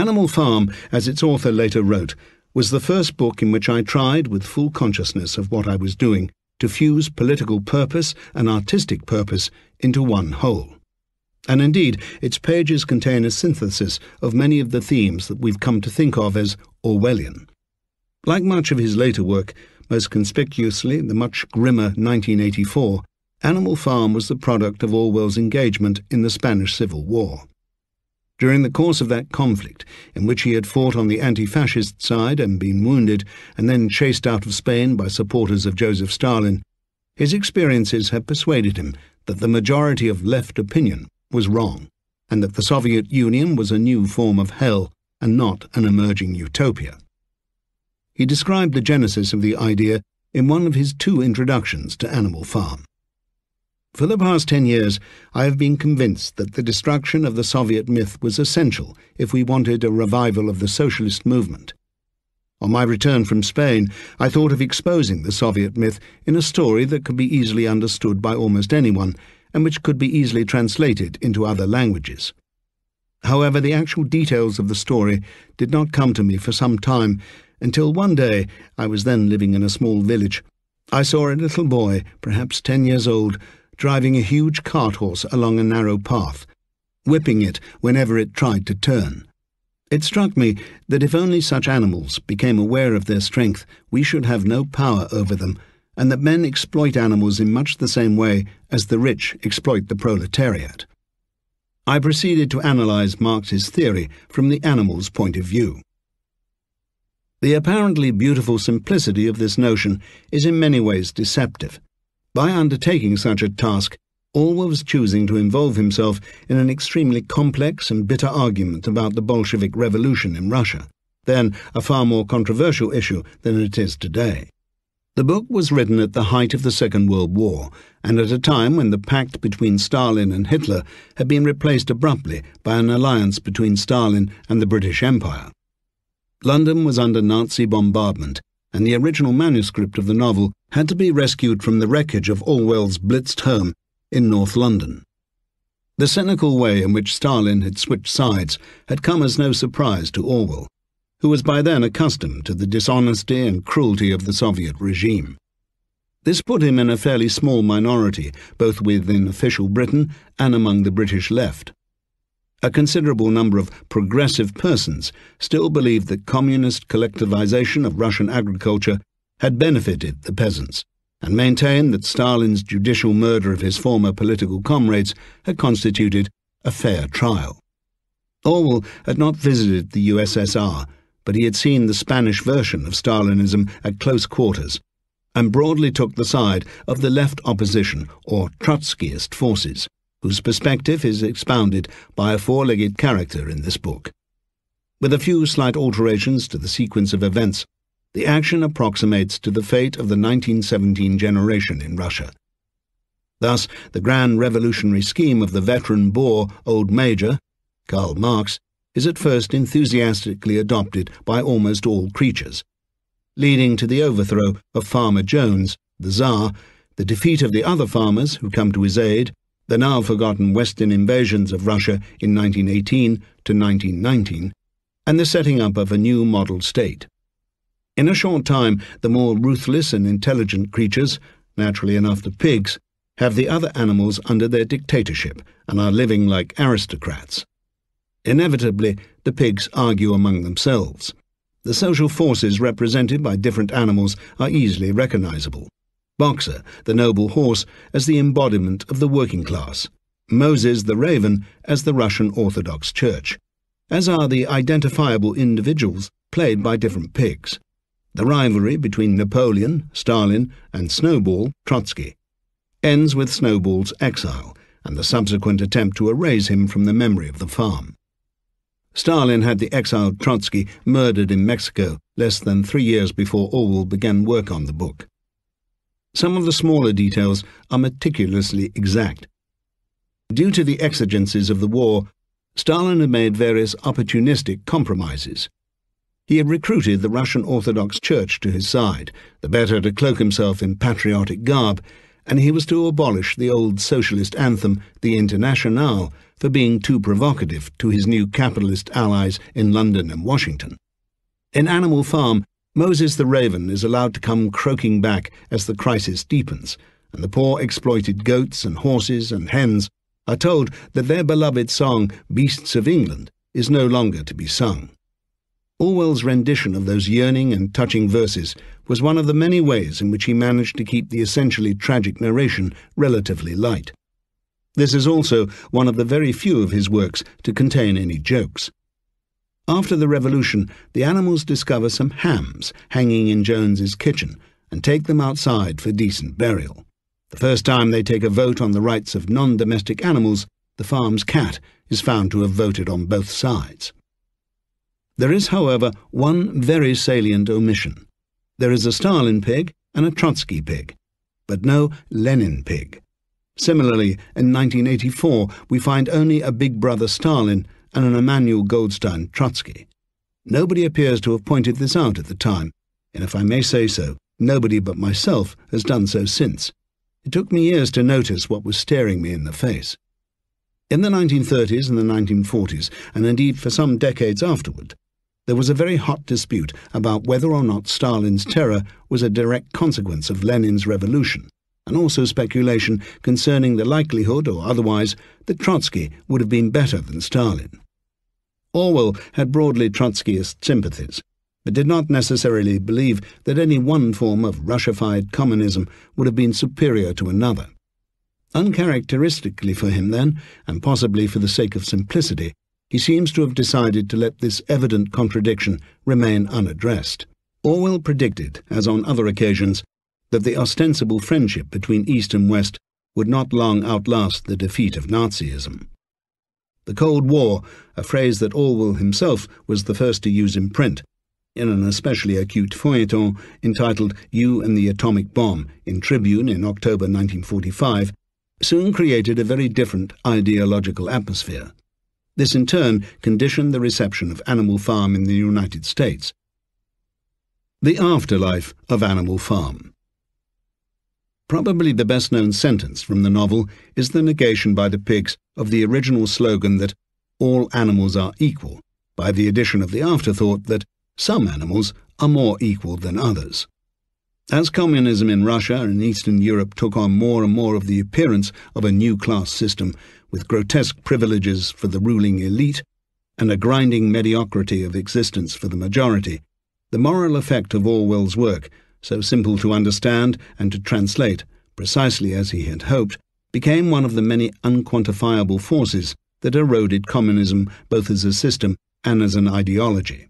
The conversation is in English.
Animal Farm, as its author later wrote, was the first book in which I tried, with full consciousness of what I was doing, to fuse political purpose and artistic purpose into one whole. And indeed, its pages contain a synthesis of many of the themes that we've come to think of as Orwellian. Like much of his later work, most conspicuously the much grimmer 1984, Animal Farm was the product of Orwell's engagement in the Spanish Civil War. During the course of that conflict, in which he had fought on the anti-fascist side and been wounded and then chased out of Spain by supporters of Joseph Stalin, his experiences had persuaded him that the majority of left opinion was wrong, and that the Soviet Union was a new form of hell and not an emerging utopia. He described the genesis of the idea in one of his 2 introductions to Animal Farm. For the past 10 years, I have been convinced that the destruction of the Soviet myth was essential if we wanted a revival of the socialist movement. On my return from Spain, I thought of exposing the Soviet myth in a story that could be easily understood by almost anyone and which could be easily translated into other languages. However, the actual details of the story did not come to me for some time, until one day, I was then living in a small village, I saw a little boy, perhaps 10 years old, driving a huge cart horse along a narrow path, whipping it whenever it tried to turn. It struck me that if only such animals became aware of their strength, we should have no power over them, and that men exploit animals in much the same way as the rich exploit the proletariat. I proceeded to analyze Marx's theory from the animal's point of view. The apparently beautiful simplicity of this notion is in many ways deceptive. By undertaking such a task, Orwell was choosing to involve himself in an extremely complex and bitter argument about the Bolshevik Revolution in Russia, then a far more controversial issue than it is today. The book was written at the height of the Second World War, and at a time when the pact between Stalin and Hitler had been replaced abruptly by an alliance between Stalin and the British Empire. London was under Nazi bombardment, and the original manuscript of the novel had to be rescued from the wreckage of Orwell's blitzed home in North London. The cynical way in which Stalin had switched sides had come as no surprise to Orwell, who was by then accustomed to the dishonesty and cruelty of the Soviet regime. This put him in a fairly small minority, both within official Britain and among the British left. A considerable number of progressive persons still believed that communist collectivization of Russian agriculture had benefited the peasants, and maintained that Stalin's judicial murder of his former political comrades had constituted a fair trial. Orwell had not visited the USSR, but he had seen the Spanish version of Stalinism at close quarters, and broadly took the side of the left opposition, or Trotskyist forces, whose perspective is expounded by a 4-legged character in this book. With a few slight alterations to the sequence of events, the action approximates to the fate of the 1917 generation in Russia. Thus, the grand revolutionary scheme of the veteran Boer Old Major, Karl Marx, is at first enthusiastically adopted by almost all creatures, leading to the overthrow of Farmer Jones, the Tsar, the defeat of the other farmers who come to his aid, the now-forgotten Western invasions of Russia in 1918 to 1919, and the setting up of a new model state. In a short time, the more ruthless and intelligent creatures, naturally enough the pigs, have the other animals under their dictatorship and are living like aristocrats. Inevitably, the pigs argue among themselves. The social forces represented by different animals are easily recognizable. Boxer, the noble horse, as the embodiment of the working class, Moses the raven as the Russian Orthodox Church, as are the identifiable individuals played by different pigs. The rivalry between Napoleon, Stalin, and Snowball, Trotsky, ends with Snowball's exile and the subsequent attempt to erase him from the memory of the farm. Stalin had the exiled Trotsky murdered in Mexico less than 3 years before Orwell began work on the book. Some of the smaller details are meticulously exact. Due to the exigencies of the war, Stalin had made various opportunistic compromises. He had recruited the Russian Orthodox Church to his side, the better to cloak himself in patriotic garb, and he was to abolish the old socialist anthem, the Internationale, for being too provocative to his new capitalist allies in London and Washington. In Animal Farm, Moses the Raven is allowed to come croaking back as the crisis deepens, and the poor exploited goats and horses and hens are told that their beloved song, Beasts of England, is no longer to be sung. Orwell's rendition of those yearning and touching verses was one of the many ways in which he managed to keep the essentially tragic narration relatively light. This is also one of the very few of his works to contain any jokes. After the revolution, the animals discover some hams hanging in Jones's kitchen and take them outside for decent burial. The first time they take a vote on the rights of non-domestic animals, the farm's cat is found to have voted on both sides. There is, however, one very salient omission. There is a Stalin pig and a Trotsky pig, but no Lenin pig. Similarly, in 1984, we find only a big brother Stalin and an Emmanuel Goldstein Trotsky. Nobody appears to have pointed this out at the time, and if I may say so, nobody but myself has done so since. It took me years to notice what was staring me in the face. In the 1930s and the 1940s, and indeed for some decades afterward, there was a very hot dispute about whether or not Stalin's terror was a direct consequence of Lenin's revolution, and also speculation concerning the likelihood, or otherwise, that Trotsky would have been better than Stalin. Orwell had broadly Trotskyist sympathies, but did not necessarily believe that any one form of Russified communism would have been superior to another. Uncharacteristically for him then, and possibly for the sake of simplicity, he seems to have decided to let this evident contradiction remain unaddressed. Orwell predicted, as on other occasions, that the ostensible friendship between East and West would not long outlast the defeat of Nazism. The Cold War, a phrase that Orwell himself was the first to use in print, in an especially acute feuilleton entitled You and the Atomic Bomb in Tribune in October 1945, soon created a very different ideological atmosphere. This in turn conditioned the reception of Animal Farm in the United States. The afterlife of Animal Farm. Probably the best-known sentence from the novel is the negation by the pigs of the original slogan that all animals are equal, by the addition of the afterthought that some animals are more equal than others. As communism in Russia and Eastern Europe took on more and more of the appearance of a new class system with grotesque privileges for the ruling elite and a grinding mediocrity of existence for the majority, the moral effect of Orwell's work, so simple to understand and to translate, precisely as he had hoped, became one of the many unquantifiable forces that eroded communism both as a system and as an ideology.